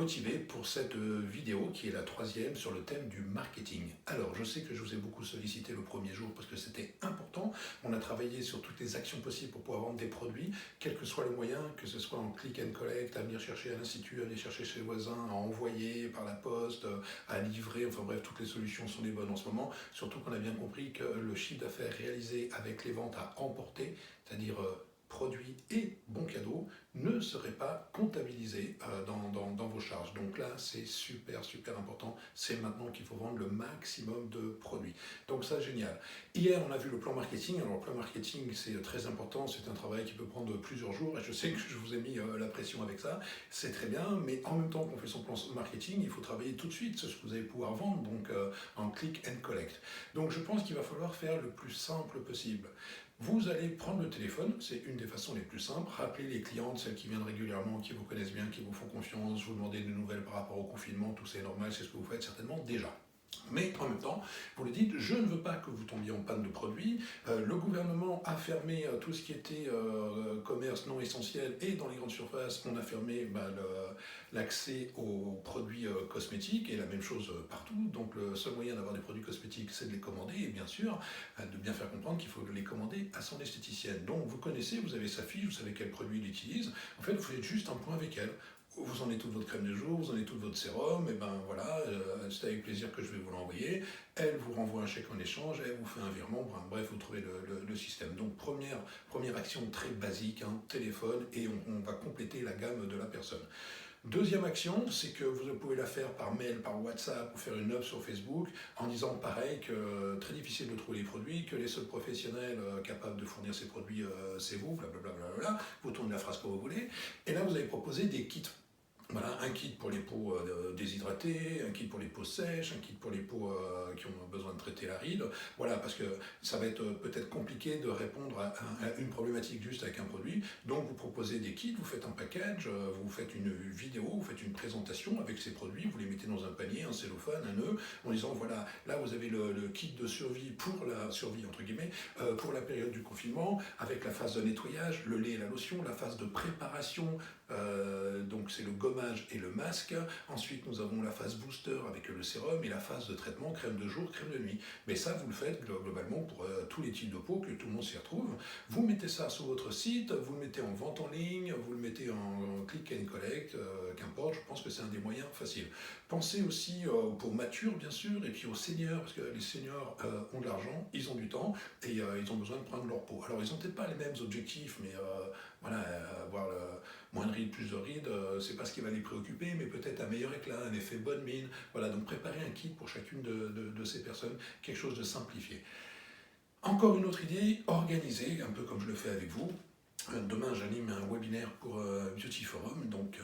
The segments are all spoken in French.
motivé pour cette vidéo qui est la troisième sur le thème du marketing. Alors, je sais que je vous ai beaucoup sollicité le premier jour parce que c'était important. On a travaillé sur toutes les actions possibles pour pouvoir vendre des produits, quel que soit le moyen, que ce soit en click and collect, à venir chercher à l'institut, à venir chercher chez le voisin, à envoyer par la poste, à livrer, enfin bref, toutes les solutions sont les bonnes en ce moment. Surtout qu'on a bien compris que le chiffre d'affaires réalisé avec les ventes à emporter, c'est-à-dire produits et bons cadeaux, ne serait pas comptabilisé dans vos charges. Donc là, c'est super important. C'est maintenant qu'il faut vendre le maximum de produits. Donc ça, génial. Hier, on a vu le plan marketing. Alors, le plan marketing, c'est très important. C'est un travail qui peut prendre plusieurs jours. Et je sais que je vous ai mis la pression avec ça. C'est très bien. Mais en même temps qu'on fait son plan marketing, il faut travailler tout de suite ce que vous allez pouvoir vendre, donc en click and collect. Donc, je pense qu'il va falloir faire le plus simple possible. Vous allez prendre le téléphone, c'est une des façons les plus simples, rappeler les clientes, celles qui viennent régulièrement, qui vous connaissent bien, qui vous font confiance, vous demandez des nouvelles par rapport au confinement, tout c'est normal, c'est ce que vous faites certainement déjà. Mais en même temps, vous le dites, je ne veux pas que vous tombiez en panne de produits. Le gouvernement a fermé tout ce qui était commerce non essentiel et dans les grandes surfaces, on a fermé l'accès aux produits cosmétiques et la même chose partout. Donc le seul moyen d'avoir des produits cosmétiques, c'est de les commander et bien sûr, de bien faire comprendre qu'il faut les commander à son esthéticienne. Donc vous connaissez, vous avez sa fiche, vous savez quel produit il utilise. En fait, vous faites juste un point avec elle. Vous en avez toute votre crème de jour, vous en avez toute votre sérum, et ben voilà, c'est avec plaisir que je vais vous l'envoyer. Elle vous renvoie un chèque en échange, elle vous fait un virement, bref, vous trouvez le système. Donc première action très basique, téléphone, et on va compléter la gamme de la personne. Deuxième action, c'est que vous pouvez la faire par mail, par WhatsApp, ou faire une offre sur Facebook, en disant pareil que très difficile de trouver les produits, que les seuls professionnels capables de fournir ces produits, c'est vous, blablabla. Vous tournez la phrase comme vous voulez. Et là, vous allez proposer des kits. Voilà, un kit pour les peaux déshydratées, un kit pour les peaux sèches, un kit pour les peaux qui ont besoin de traiter la ride. Voilà, parce que ça va être peut-être compliqué de répondre à une problématique juste avec un produit. Donc vous proposez des kits, vous faites un package, vous faites une vidéo, vous faites une présentation avec ces produits, vous les mettez dans un panier, un cellophane, un nœud, en disant voilà, là vous avez le kit de survie pour la survie entre guillemets, pour la période du confinement, avec la phase de nettoyage, le lait et la lotion, la phase de préparation, donc c'est le gommage et le masque. Ensuite nous avons la phase booster avec le sérum et la phase de traitement crème de jour, crème de nuit. Mais ça vous le faites globalement pour tous les types de peau, que tout le monde s'y retrouve. Vous mettez ça sur votre site, vous le mettez en vente en ligne, vous le mettez en click and collect, qu'importe, je pense que c'est un des moyens faciles. Pensez aussi aux matures bien sûr, et puis aux seniors, parce que les seniors ont de l'argent, ils ont du temps, et ils ont besoin de prendre leur peau. Alors ils n'ont peut-être pas les mêmes objectifs, mais voilà, avoir moins de rides, plus de rides, c'est pas ce qui va les préoccuper, mais peut-être un meilleur éclat, un effet bonne mine. Voilà, donc préparez un kit pour chacune de ces personnes, quelque chose de simplifié. Encore une autre idée, organisez, un peu comme je le fais avec vous. Demain, j'anime un webinaire pour Beauty Forum, donc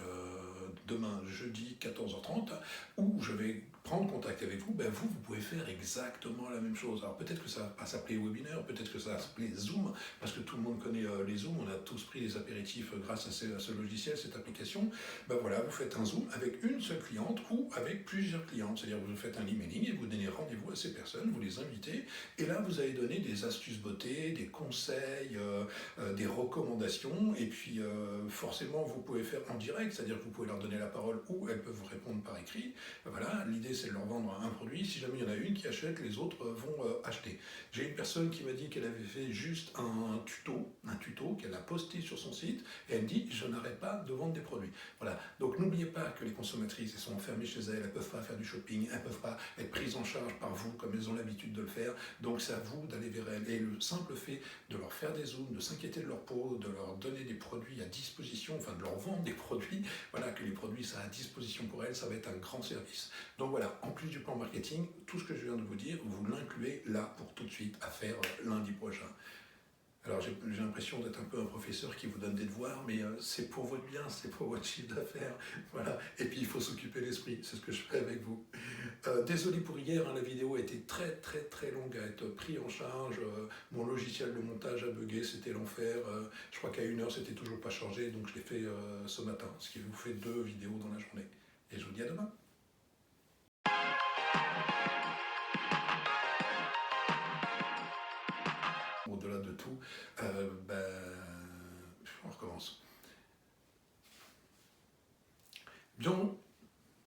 demain, jeudi, 14h30, où je vais prendre contact avec vous. Vous pouvez faire exactement la même chose. Alors peut-être que ça va pas s'appeler webinaire, peut-être que ça va s'appeler Zoom, parce que tout le monde connaît les Zoom, on a tous pris les apéritifs grâce à ce logiciel, cette application. Voilà, vous faites un Zoom avec une seule cliente ou avec plusieurs clientes, c'est-à-dire que vous faites un emailing et vous donnez rendez-vous à ces personnes, vous les invitez, et là vous allez donner des astuces beauté, des conseils, des recommandations, et puis forcément vous pouvez faire en direct, c'est-à-dire que vous pouvez leur donner la parole ou elles peuvent vous répondre par écrit. Voilà, l'idée c'est de leur vendre un produit, si jamais il y en a une qui achète, les autres vont acheter. J'ai une personne qui m'a dit qu'elle avait fait juste un tuto qu'elle a posté sur son site, et elle me dit je n'arrête pas de vendre des produits. Voilà, donc n'oubliez pas que les consommatrices, elles sont enfermées chez elles, elles ne peuvent pas faire du shopping, elles ne peuvent pas être prises en charge par vous comme elles ont l'habitude de le faire, donc c'est à vous d'aller vers elles. Et le simple fait de leur faire des zooms, de s'inquiéter de leur peau, de leur donner des produits à disposition, enfin de leur vendre des produits, voilà, que les produits sont à disposition pour elles, ça va être un grand service. Donc voilà, en plus du plan marketing, tout ce que je viens de vous dire, vous l'incluez là pour tout de suite à faire lundi prochain. Alors j'ai l'impression d'être un peu un professeur qui vous donne des devoirs, mais c'est pour votre bien, c'est pour votre chiffre d'affaires, voilà. Et puis il faut s'occuper l'esprit, c'est ce que je fais avec vous. Désolé pour hier, la vidéo a été très longue à être prise en charge, mon logiciel de montage a bugué, c'était l'enfer, je crois qu'à 1h c'était toujours pas chargé, donc je l'ai fait ce matin, ce qui vous fait 2 vidéos dans la journée. Et je vous dis à demain. Au-delà de tout, on recommence. Bien,